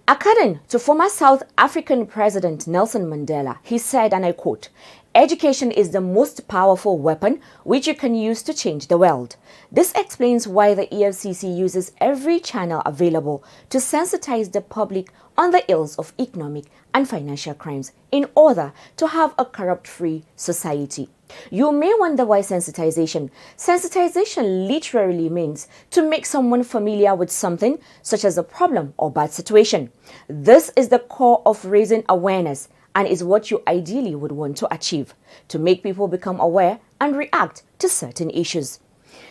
According to former South African President Nelson Mandela, he said, and I quote, "Education is the most powerful weapon which you can use to change the world." This explains why the EFCC uses every channel available to sensitize the public on the ills of economic and financial crimes in order to have a corrupt-free society. You may wonder why sensitization. Sensitization literally means to make someone familiar with something, such as a problem or bad situation. This is the core of raising awareness and is what you ideally would want to achieve, to make people become aware and react to certain issues.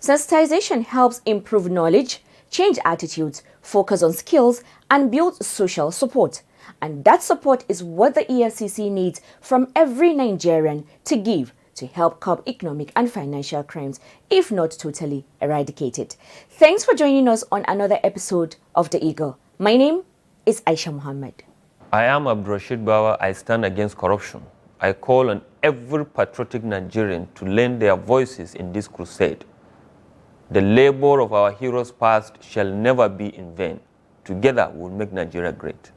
Sensitization helps improve knowledge, change attitudes, focus on skills, and build social support. And that support is what the EFCC needs from every Nigerian to give to help curb economic and financial crimes, if not totally eradicated. Thanks for joining us on another episode of The Eagle. My name is Aisha Muhammad. I am Abdurrashid Bawa. I stand against corruption. I call on every patriotic Nigerian to lend their voices in this crusade. The labor of our heroes past shall never be in vain. Together we'll make Nigeria great.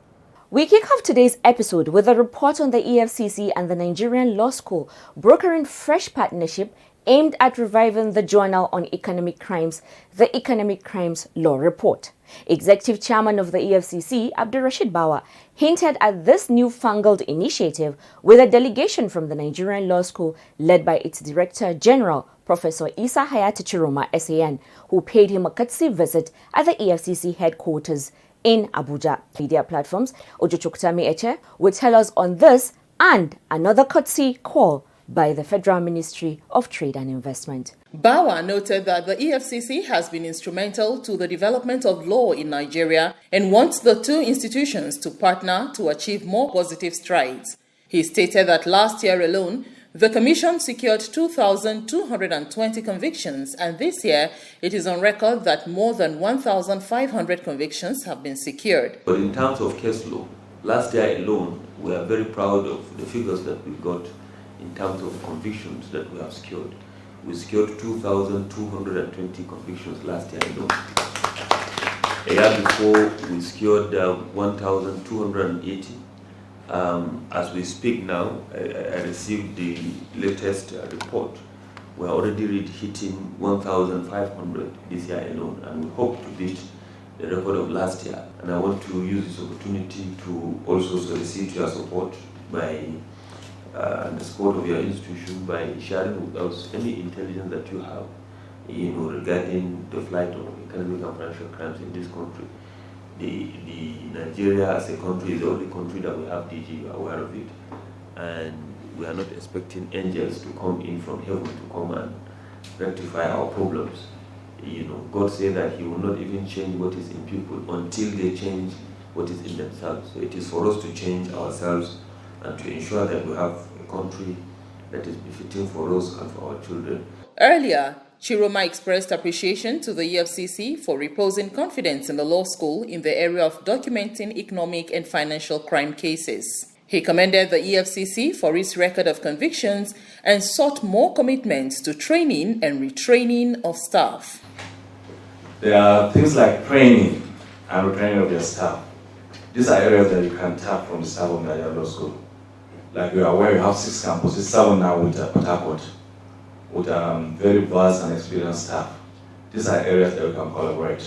We kick off today's episode with a report on the EFCC and the Nigerian Law School brokering fresh partnership aimed at reviving the Journal on Economic Crimes, the Economic Crimes Law Report. Executive Chairman of the EFCC, Abdurrashid Bawa, hinted at this newfangled initiative with a delegation from the Nigerian Law School led by its Director General, Professor Isa Hayati Chiroma, SAN, who paid him a courtesy visit at the EFCC headquarters in Abuja. Media platforms, Ojochukutami Eche, will tell us on this and another courtesy call by the Federal Ministry of Trade and Investment. Bawa noted that the EFCC has been instrumental to the development of law in Nigeria and wants the two institutions to partner to achieve more positive strides. He stated that last year alone, the Commission secured 2,220 convictions, and this year it is on record that more than 1,500 convictions have been secured. But in terms of case law, last year alone, we are very proud of the figures that we got in terms of convictions that we have secured. We secured 2,220 convictions last year alone. A year before, we secured 1,280. As we speak now, I received the latest report. We're already hitting 1,500 this year alone, and we hope to beat the record of last year. And I want to use this opportunity to also solicit your support by and the support of your institution by sharing with us any intelligence that you have, regarding the flight of economic and financial crimes in this country. The Nigeria as a country is the only country that we have DG, we are aware of it, and we are not expecting angels to come in from heaven to come and rectify our problems. God said that He will not even change what is in people until they change what is in themselves. So it is for us to change ourselves and to ensure that we have a country that is befitting for us and for our children. Earlier, Chiroma expressed appreciation to the EFCC for reposing confidence in the law school in the area of documenting economic and financial crime cases. He commended the EFCC for its record of convictions and sought more commitments to training and retraining of staff. There are things like training and retraining of your staff. These are areas that you can tap from the staff of Nigeria Law School. Like you are aware, you have 6 campuses, 7 now with Port Harcourt, with very vast and experienced staff. These are areas that we can collaborate.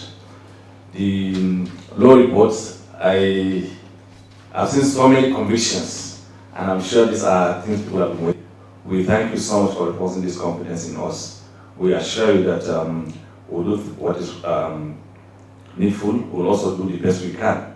The law reports, I've seen so many convictions, and I'm sure these are things people have been waiting. We thank you so much for reposing this confidence in us. We assure you that we'll do what is needful. We'll also do the best we can.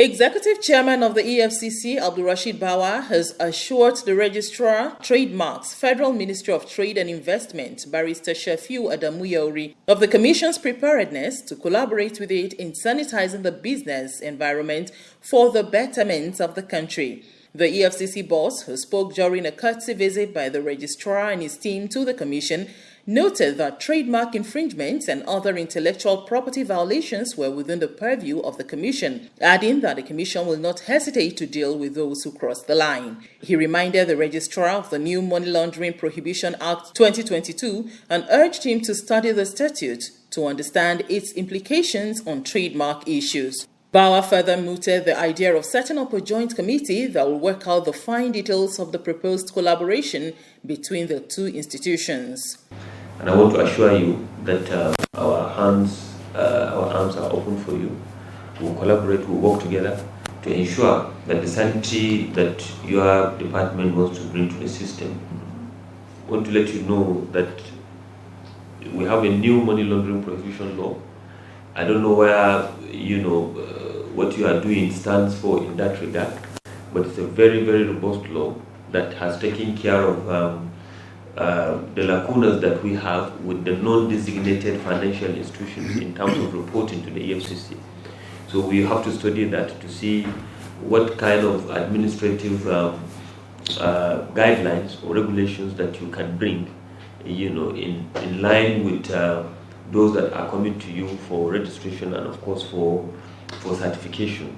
Executive Chairman of the EFCC, Abdulrasheed Bawa, has assured the Registrar, Trademarks, Federal Ministry of Trade and Investment, Barrister Shafiu Adamuyauri, of the Commission's preparedness to collaborate with it in sanitizing the business environment for the betterment of the country. The EFCC boss, who spoke during a courtesy visit by the Registrar and his team to the Commission, noted that trademark infringements and other intellectual property violations were within the purview of the Commission, adding that the Commission will not hesitate to deal with those who cross the line. He reminded the Registrar of the new Money Laundering Prohibition Act 2022 and urged him to study the statute to understand its implications on trademark issues. Bawa further mooted the idea of setting up a joint committee that will work out the fine details of the proposed collaboration between the two institutions. And I want to assure you that our arms are open for you. We'll collaborate, we'll work together to ensure that the sanity that your department wants to bring to the system. I want to let you know that we have a new money laundering prohibition law. I don't know where, what you are doing stands for in that regard, but it's a very, very robust law that has taken care of the lacunas that we have with the non-designated financial institutions in terms of reporting to the EFCC. So we have to study that to see what kind of administrative guidelines or regulations that you can bring, in line with those that are coming to you for registration and of course for certification.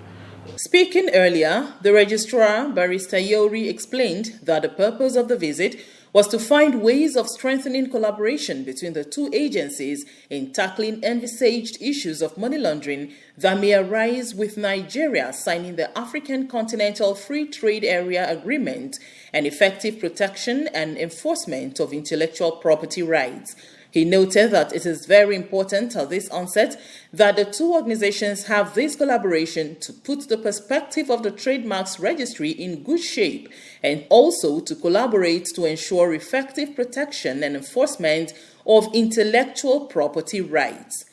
Speaking earlier, the Registrar, Barrister Yori, explained that the purpose of the visit was to find ways of strengthening collaboration between the two agencies in tackling envisaged issues of money laundering that may arise with Nigeria signing the African Continental Free Trade Area Agreement and effective protection and enforcement of intellectual property rights. He noted that it is very important at this onset that the two organizations have this collaboration to put the perspective of the trademarks registry in good shape and also to collaborate to ensure effective protection and enforcement of intellectual property rights.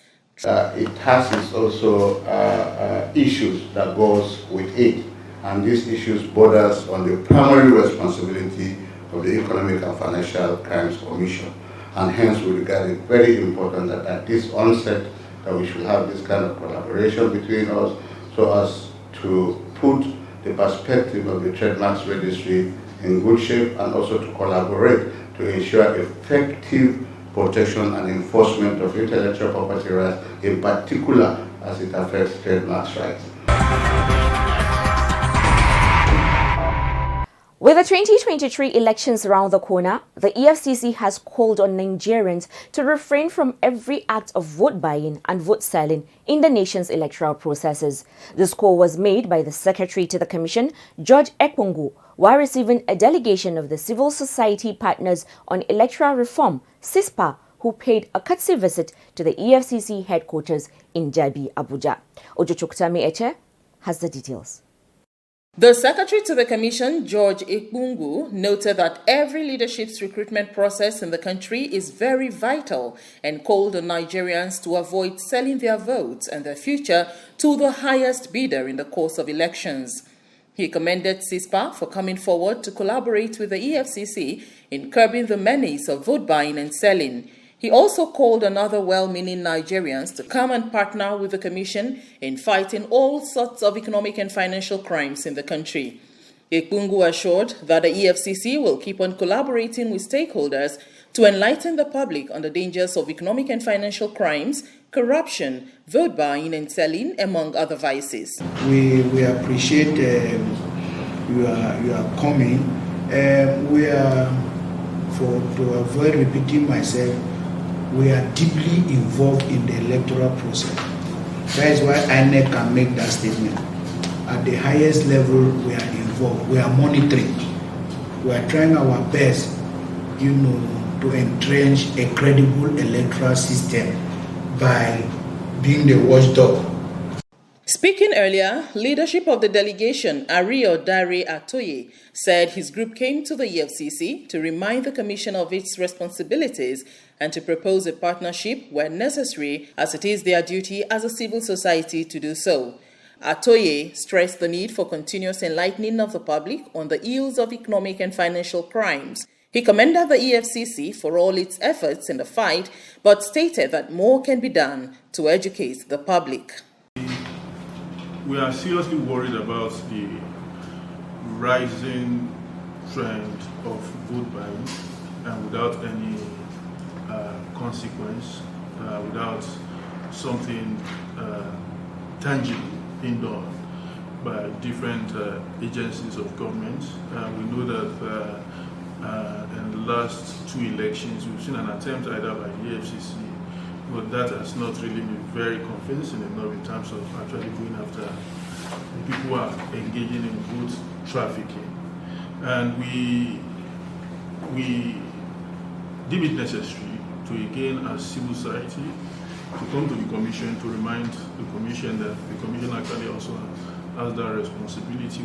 It has its also issues that goes with it, and these issues borders on the primary responsibility of the Economic and Financial Crimes Commission. And hence we regard it very important that at this onset that we should have this kind of collaboration between us so as to put the perspective of the trademarks registry in good shape and also to collaborate to ensure effective protection and enforcement of intellectual property rights, in particular as it affects trademarks rights. With the 2023 elections around the corner, the EFCC has called on Nigerians to refrain from every act of vote buying and vote selling in the nation's electoral processes. This call was made by the Secretary to the Commission, George Ekpungu, while receiving a delegation of the Civil Society Partners on Electoral Reform, CISPA, who paid a courtesy visit to the EFCC headquarters in Jabi, Abuja. Ojochuktami Eche has the details. The Secretary to the Commission, George Ekpungu, noted that every leadership's recruitment process in the country is very vital and called on Nigerians to avoid selling their votes and their future to the highest bidder in the course of elections. He commended CISPA for coming forward to collaborate with the EFCC in curbing the menace of vote buying and selling. He also called on other well-meaning Nigerians to come and partner with the Commission in fighting all sorts of economic and financial crimes in the country. Ekpungu assured that the EFCC will keep on collaborating with stakeholders to enlighten the public on the dangers of economic and financial crimes, corruption, vote buying and selling, among other vices. We appreciate you are coming. To avoid repeating myself, we are deeply involved in the electoral process. That is why INEC can make that statement. At the highest level, we are involved. We are monitoring. We are trying our best, to entrench a credible electoral system by being the watchdog. Speaking earlier, leadership of the delegation, Ario Dare Atoye, said his group came to the EFCC to remind the Commission of its responsibilities and to propose a partnership where necessary, as it is their duty as a civil society to do so. Atoye stressed the need for continuous enlightening of the public on the ills of economic and financial crimes. He commended the EFCC for all its efforts in the fight, but stated that more can be done to educate the public. We are seriously worried about the rising trend of vote buying, and without any consequence, without something tangible being done by different agencies of government. We know that in the last two elections, we've seen an attempt either by the EFCC, but that has not really been very convincing enough in terms of actually going after the people who are engaging in vote trafficking. And we deem it necessary to again, as civil society, to come to the Commission to remind the Commission that the Commission actually also has that responsibility.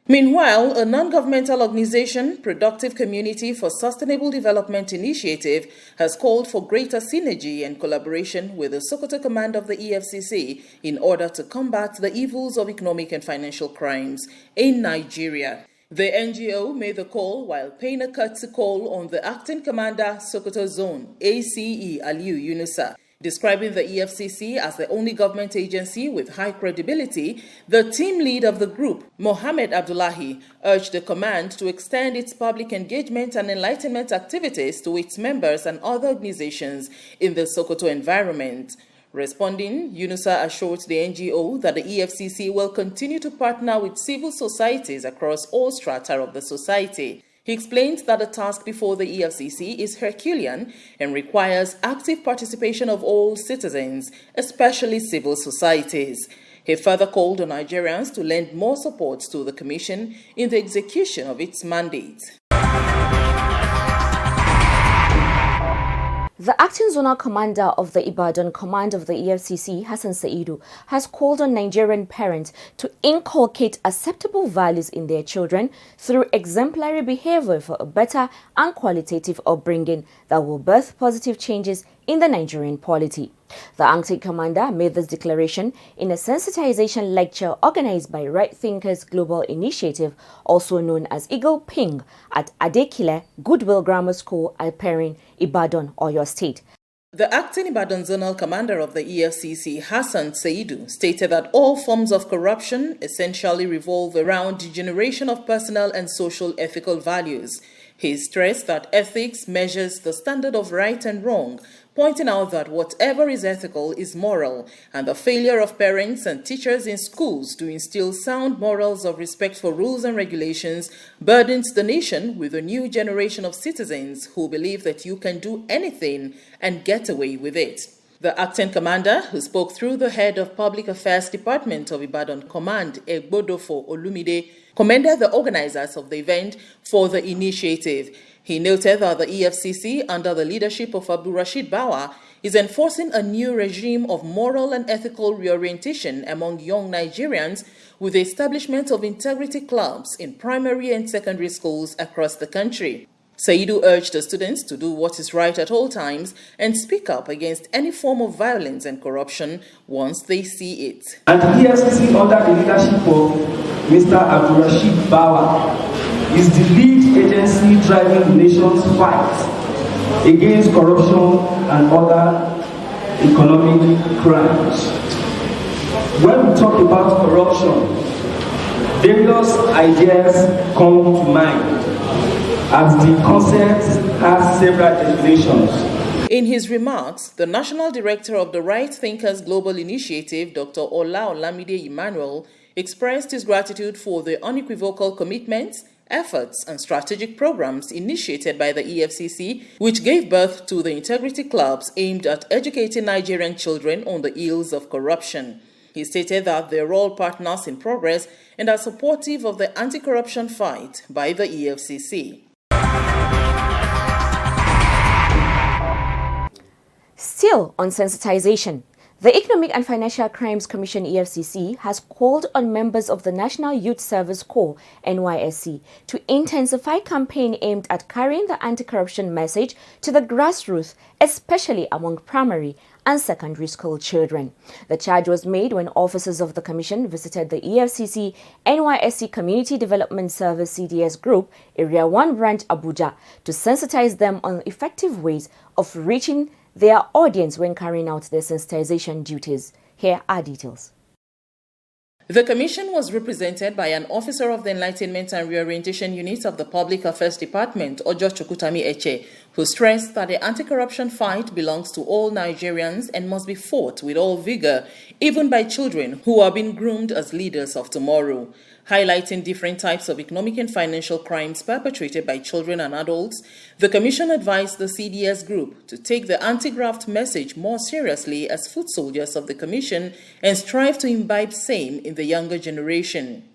Meanwhile, a non-governmental organization, Productive Community for Sustainable Development Initiative, has called for greater synergy and collaboration with the Sokoto Command of the EFCC in order to combat the evils of economic and financial crimes in Nigeria. The NGO made the call while paying a courtesy call on the Acting Commander, Sokoto Zone, ACE Aliyu Yunusa. Describing the EFCC as the only government agency with high credibility, the team lead of the group, Mohammed Abdullahi, urged the command to extend its public engagement and enlightenment activities to its members and other organizations in the Sokoto environment. Responding, Yunusa assured the NGO that the EFCC will continue to partner with civil societies across all strata of the society. He explained that the task before the EFCC is Herculean and requires active participation of all citizens, especially civil societies. He further called on Nigerians to lend more support to the Commission in the execution of its mandate. The acting zonal commander of the Ibadan command of the EFCC, Hassan Saidu, has called on Nigerian parents to inculcate acceptable values in their children through exemplary behavior for a better and qualitative upbringing that will birth positive changes in the Nigerian polity. The acting commander made this declaration in a sensitization lecture organized by Right Thinkers Global Initiative, also known as Eagle Ping, at Adekile Goodwill Grammar School, Alperin, Ibadan, Oyo State. The acting Ibadan zonal commander of the EFCC, Hassan Saidu, stated that all forms of corruption essentially revolve around degeneration of personal and social ethical values. He stressed that ethics measures the standard of right and wrong, pointing out that whatever is ethical is moral, and the failure of parents and teachers in schools to instill sound morals of respect for rules and regulations burdens the nation with a new generation of citizens who believe that you can do anything and get away with it. The acting commander, who spoke through the head of Public Affairs Department of Ibadan Command, Egbodofo Olumide, commended the organizers of the event for the initiative. He noted that the EFCC, under the leadership of Abdulrasheed Bawa, is enforcing a new regime of moral and ethical reorientation among young Nigerians with the establishment of integrity clubs in primary and secondary schools across the country. Saidu urged the students to do what is right at all times and speak up against any form of violence and corruption once they see it. And the EFCC, under the leadership of Mr. Abdulrasheed Bawa, is the lead agency driving the nation's fight against corruption and other economic crimes. When we talk about corruption, various ideas come to mind, as the concept has several definitions. In his remarks, the National Director of the Right Thinkers Global Initiative, Dr. Ola Olamide Emmanuel, expressed his gratitude for the unequivocal commitments, efforts, and strategic programs initiated by the EFCC, which gave birth to the integrity clubs aimed at educating Nigerian children on the ills of corruption. He stated that they are all partners in progress and are supportive of the anti-corruption fight by the EFCC. Still on sensitization, The Economic and Financial Crimes Commission EFCC has called on members of the National Youth Service Corps NYSC to intensify campaign aimed at carrying the anti-corruption message to the grassroots, especially among primary and secondary school children. The charge was made when officers of the commission visited the EFCC NYSC Community Development Service CDS Group, Area 1 Branch Abuja, to sensitize them on effective ways of reaching their audience when carrying out their sensitization duties. Here are details. The commission was represented by an officer of the Enlightenment and Reorientation Unit of the Public Affairs Department, Ojo Chukutami Eche, who stressed that the anti-corruption fight belongs to all Nigerians and must be fought with all vigor, even by children who are being groomed as leaders of tomorrow. Highlighting different types of economic and financial crimes perpetrated by children and adults, the Commission advised the CDS Group to take the anti-graft message more seriously as foot soldiers of the Commission and strive to imbibe same in the younger generation.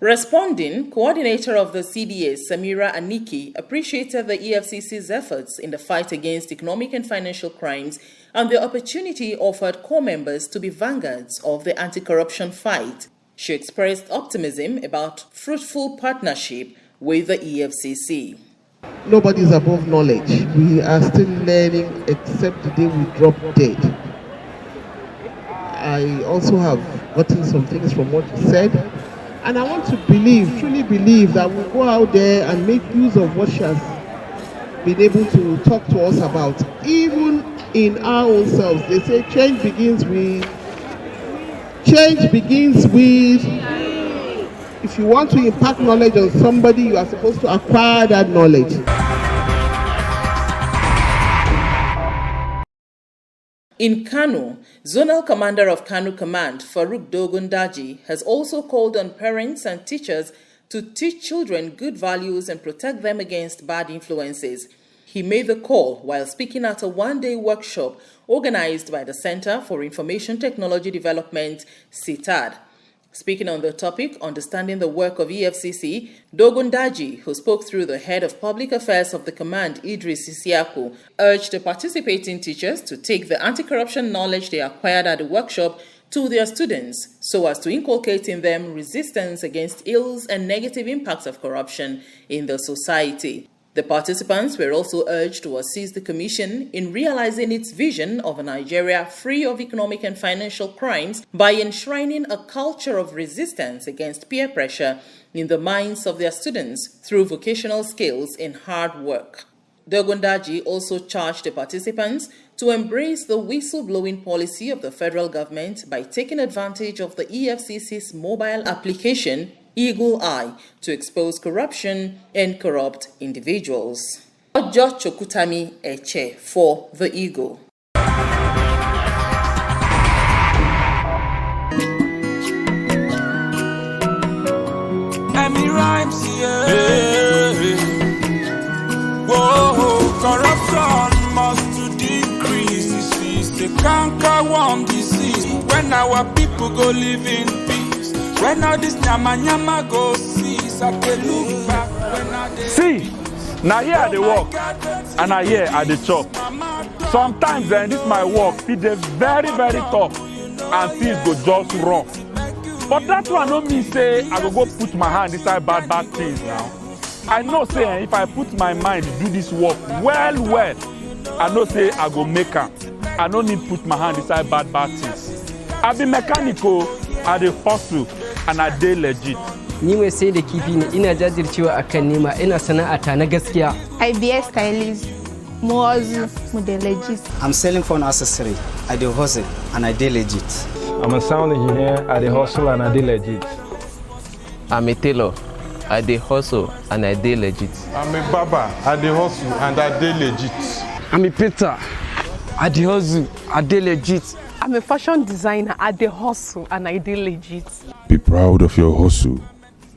Responding, coordinator of the CDS, Samira Aniki, appreciated the EFCC's efforts in the fight against economic and financial crimes and the opportunity offered core members to be vanguards of the anti-corruption fight. She expressed optimism about fruitful partnership with the EFCC. Nobody is above knowledge. We are still learning except the day we drop dead. I also have gotten some things from what you said. And I want to believe, truly believe that we'll go out there and make use of what she has been able to talk to us about. Even in our own selves, they say change begins with. If you want to impart knowledge on somebody, you are supposed to acquire that knowledge. In Kano, Zonal Commander of Kano Command, Farouk Dogundaji, has also called on parents and teachers to teach children good values and protect them against bad influences. He made the call while speaking at a one-day workshop organized by the Center for Information Technology Development, CITAD. Speaking on the topic, Understanding the Work of EFCC, Dogundaji, who spoke through the head of public affairs of the command, Idris Isiaku, urged the participating teachers to take the anti-corruption knowledge they acquired at the workshop to their students so as to inculcate in them resistance against ills and negative impacts of corruption in the society. The participants were also urged to assist the Commission in realizing its vision of a Nigeria free of economic and financial crimes by enshrining a culture of resistance against peer pressure in the minds of their students through vocational skills and hard work. Dogundaji also charged the participants to embrace the whistleblowing policy of the federal government by taking advantage of the EFCC's mobile application Eagle Eye to expose corruption and corrupt individuals. Ojo Chokutami Eche for The Eagle. Rhymes, whoa, corruption must to decrease. This is a canker-worm disease. When our people go live in peace, when all this nyama go cease, I can look back when I see, now here I dey work, and now here I dey chop. Sometimes this my work, it is very, very tough, and things go just rough. But that one don't mean say I go put my hand inside bad things now. I know say if I put my mind to do this work well, I know say I go make am. I don't need put my hand inside bad things. I be mechanical, I dey hustle, and I dey legit. Ni mai sai da kifi ne, ina jajircewa akan nema, ina sana'ata na gaskiya. I be a stylist, more legit. I'm selling phone accessory, I dey hustle, and I dey legit. I'm a sound engineer, I dey hustle and I dey legit. I'm a tailor, I dey hustle and I dey legit. I'm a barber, I dey hustle and I dey legit. I'm a painter, I dey hustle, I dey legit. I'm a fashion designer, I dey hustle and I dey legit. Be proud of your hustle,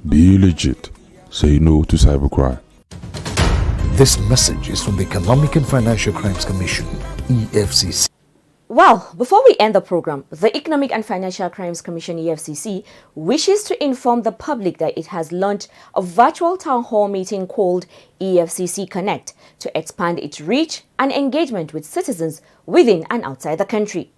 be legit, say no to cybercrime. This message is from the Economic and Financial Crimes Commission, EFCC. Well, before we end the program, the Economic and Financial Crimes Commission EFCC wishes to inform the public that it has launched a virtual town hall meeting called EFCC Connect to expand its reach and engagement with citizens within and outside the country.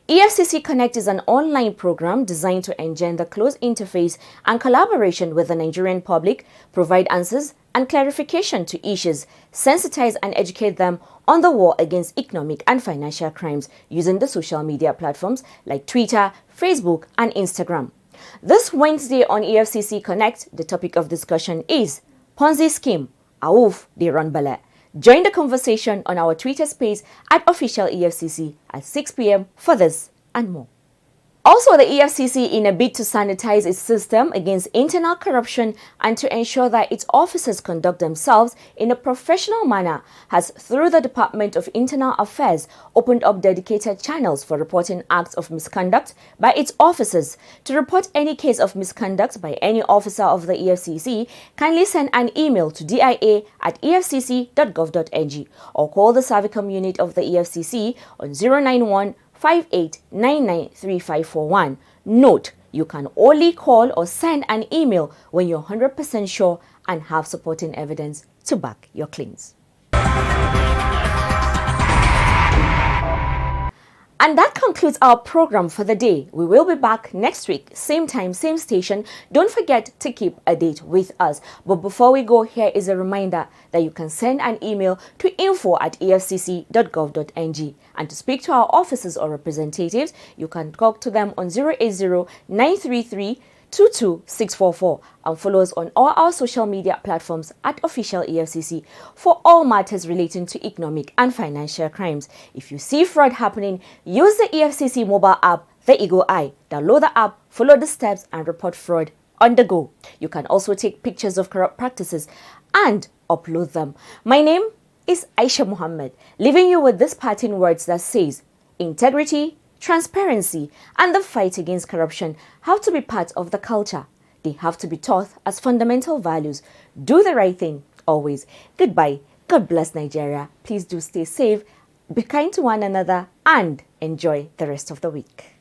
EFCC Connect is an online program designed to engender close interface and collaboration with the Nigerian public, provide answers and clarification to issues, sensitize and educate them on the war against economic and financial crimes using the social media platforms like Twitter, Facebook and Instagram. This Wednesday on EFCC Connect, the topic of discussion is Ponzi Scheme, Aouf de Ranbale. Join the conversation on our Twitter space at official EFCC at 6 p.m. for this and more. Also, the EFCC, in a bid to sanitize its system against internal corruption and to ensure that its officers conduct themselves in a professional manner, has, through the Department of Internal Affairs, opened up dedicated channels for reporting acts of misconduct by its officers. To report any case of misconduct by any officer of the EFCC, kindly send an email to dia@efcc.gov.ng or call the Servicom unit of the EFCC on 091 58993541. Note, you can only call or send an email when you're 100% sure and have supporting evidence to back your claims. And that concludes our program for the day. We will be back next week, same time, same station. Don't forget to keep a date with us. But before we go, here is a reminder that you can send an email to info@efcc.gov.ng. And to speak to our officers or representatives, you can talk to them on 080-933-22644 and follow us on all our social media platforms at official EFCC for all matters relating to economic and financial crimes. If you see fraud happening, use the EFCC mobile app, the Eagle Eye. Download the app, follow the steps and report fraud on the go. You can also take pictures of corrupt practices and upload them. My name is Aisha Muhammad, leaving you with this parting words that says, integrity, transparency, and the fight against corruption have to be part of the culture. They have to be taught as fundamental values. Do the right thing, always. Goodbye. God bless Nigeria. Please do stay safe, be kind to one another, and enjoy the rest of the week.